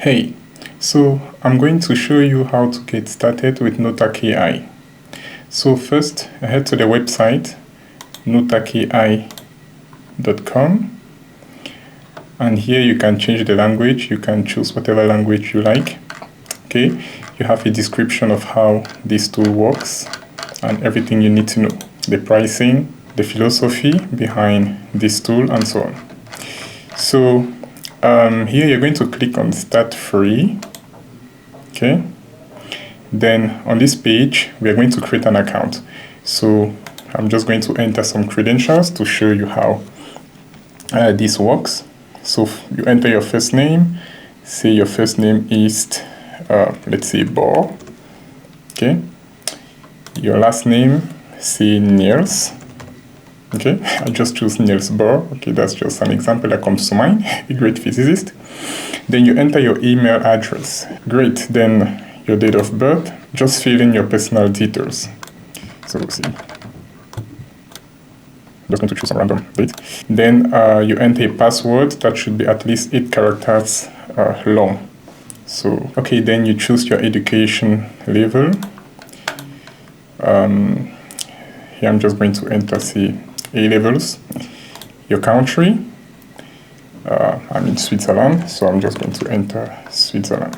Hey, so I'm going to show you how to get started with Nouta KI. So first, head to the website noutaki.com, and here you can change the language. You can choose whatever language you like. Okay, you have a description of how this tool works and everything you need to know, the pricing, the philosophy behind this tool, and so on. So here you're going to click on Start Free. Okay. Then on this page, we are going to create an account. So I'm just going to enter some credentials to show you how this works. So you enter your first name. Say your first name is, let's say, Bo. Okay. Your last name, say Niels. Okay, I just choose Niels Bohr. Okay, that's just an example that comes to mind, a great physicist. Then you enter your email address. Great, then your date of birth. Just fill in your personal details. So we'll see. I'm just going to choose a random date. Then you enter a password that should be at least 8 characters long. So, okay, then you choose your education level. Here I'm just going to enter, say, A levels, your country. I'm in Switzerland, so I'm just going to enter Switzerland.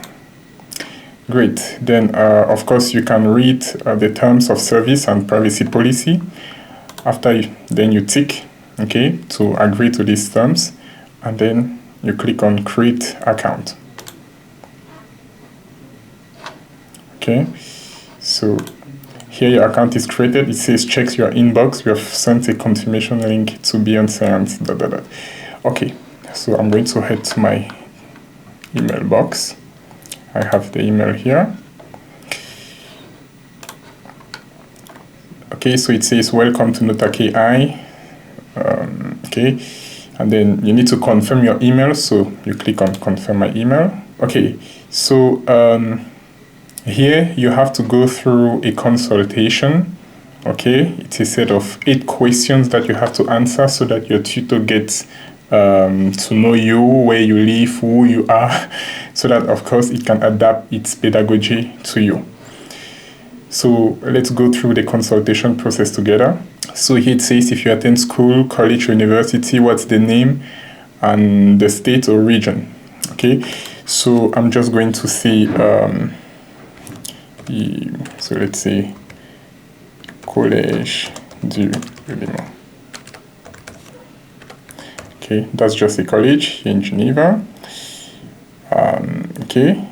Great. Then, of course, you can read the terms of service and privacy policy. Then you tick, okay, to agree to these terms, and then you click on Create Account. Okay, so here your account is created. It says checks your inbox. We have sent a confirmation link to Beyonce and . Okay, so I'm going to head to my email box. I have the email here. Okay, so it says welcome to Nouta KI. Okay, and then you need to confirm your email. So you click on confirm my email. Okay, so here you have to go through a consultation. Okay, it's a set of 8 questions that you have to answer so that your tutor gets to know you, where you live, who you are, so that of course it can adapt its pedagogy to you. So let's go through the consultation process together. So here it says if you attend school, college, or university, what's the name and the state or region. Okay, so I'm just going to say so let's say Collège du Léman. Okay, that's just a college here in Geneva. Okay,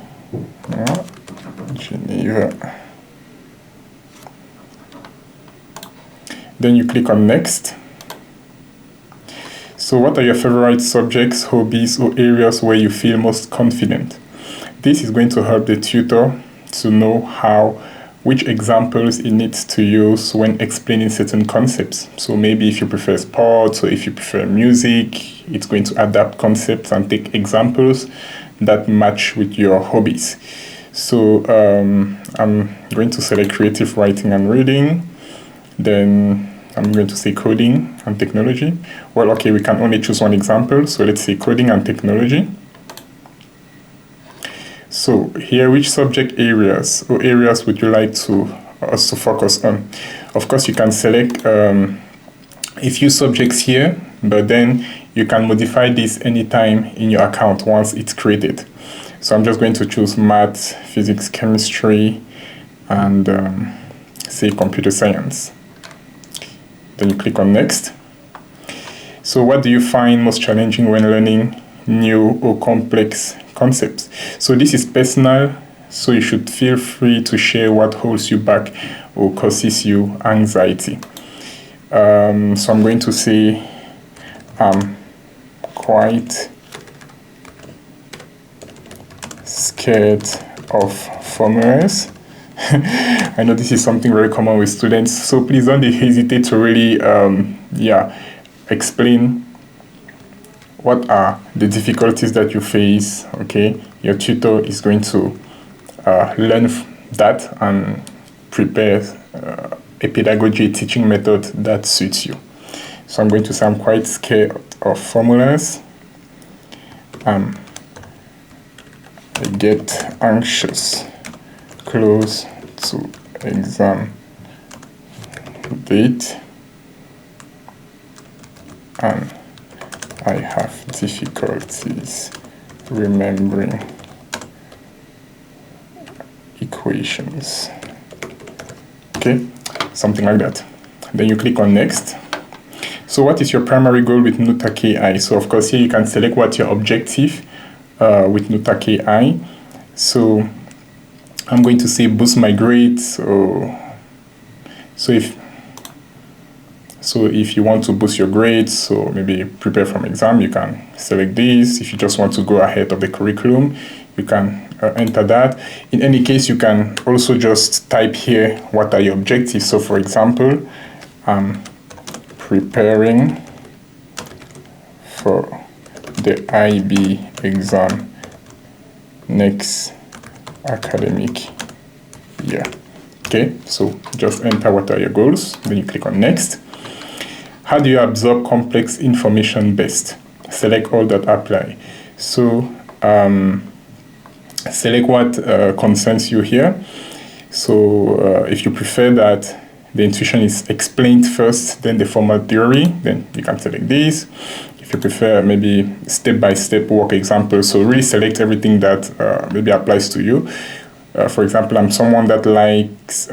Geneva. Then you click on next. So what are your favorite subjects, hobbies, or areas where you feel most confident? This is going to help the tutor to know which examples it needs to use when explaining certain concepts. So maybe if you prefer sports or if you prefer music, it's going to adapt concepts and take examples that match with your hobbies. So I'm going to select creative writing and reading. Then I'm going to say coding and technology. Well, okay, we can only choose one example. So let's say coding and technology. So here, which subject areas or areas would you like us to focus on? Of course, you can select a few subjects here, but then you can modify this anytime in your account once it's created. So I'm just going to choose math, physics, chemistry, and say computer science. Then you click on next. So what do you find most challenging when learning new or complex concepts? So this is personal, so you should feel free to share what holds you back or causes you anxiety. So I'm going to say I'm quite scared of formulas. I know this is something very common with students, so please don't hesitate to really explain what are the difficulties that you face. Okay, your tutor is going to learn that and prepare a pedagogy, teaching method that suits you. So I'm going to say I'm quite scared of formulas. I get anxious close to exam date and I have difficulties remembering equations. Okay, something like that. Then you click on next. So what is your primary goal with Nouta KI? So of course here you can select what your objective with Nouta KI. So I'm going to say boost my grades. So if you want to boost your grades, so maybe prepare for an exam, you can select this. If you just want to go ahead of the curriculum, you can enter that. In any case, you can also just type here what are your objectives. So for example, I'm preparing for the IB exam next academic year. Okay, so just enter what are your goals, then you click on next. How do you absorb complex information best? Select all that apply. So select what concerns you here. So if you prefer that the intuition is explained first, then the formal theory, then you can select this. If you prefer maybe step-by-step work example, so really select everything that maybe applies to you. For example, I'm someone that likes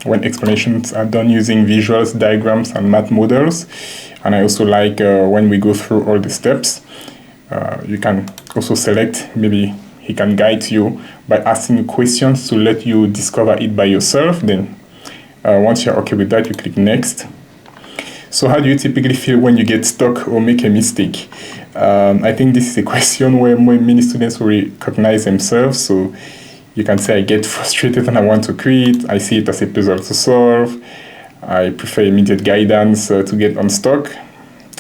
when explanations are done using visuals, diagrams, and math models. And I also like when we go through all the steps. You can also select, maybe he can guide you by asking you questions to let you discover it by yourself. Then once you're okay with that, you click next. So how do you typically feel when you get stuck or make a mistake? I think this is a question where many students will recognize themselves. So you can say I get frustrated and I want to quit. I see it as a puzzle to solve. I prefer immediate guidance to get unstuck.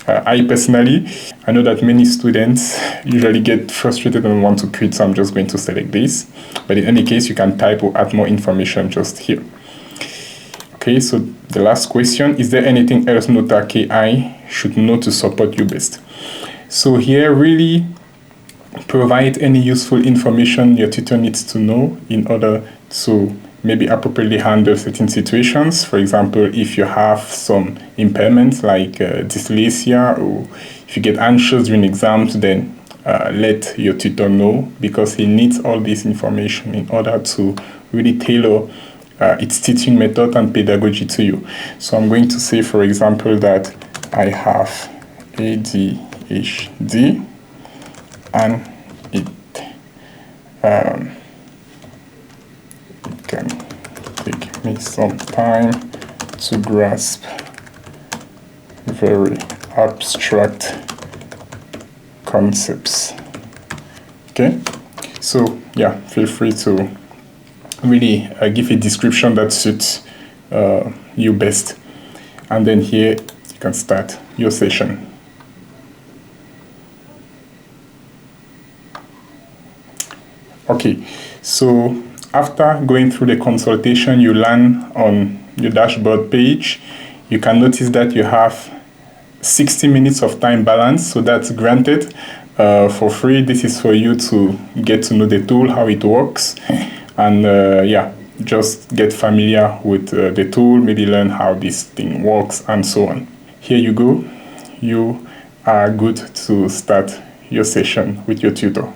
I personally, I know that many students usually get frustrated and want to quit, so I'm just going to select this. But in any case, you can type or add more information just here. Okay, so the last question, is there anything else Nouta KI should know to support you best? So here, really provide any useful information your tutor needs to know in order to maybe appropriately handle certain situations. For example, if you have some impairments like dyslexia, or if you get anxious during exams, then let your tutor know, because he needs all this information in order to really tailor its teaching method and pedagogy to you. So I'm going to say, for example, that I have ADHD and it can take me some time to grasp very abstract concepts. Okay, so yeah, feel free to really give a description that suits you best, and then here you can start your session. Okay, so after going through the consultation, you land on your dashboard page. You can notice that you have 60 minutes of time balance, so that's granted for free. This is for you to get to know the tool, how it works, and yeah, just get familiar with the tool, maybe learn how this thing works and so on. Here you go. You are good to start your session with your tutor.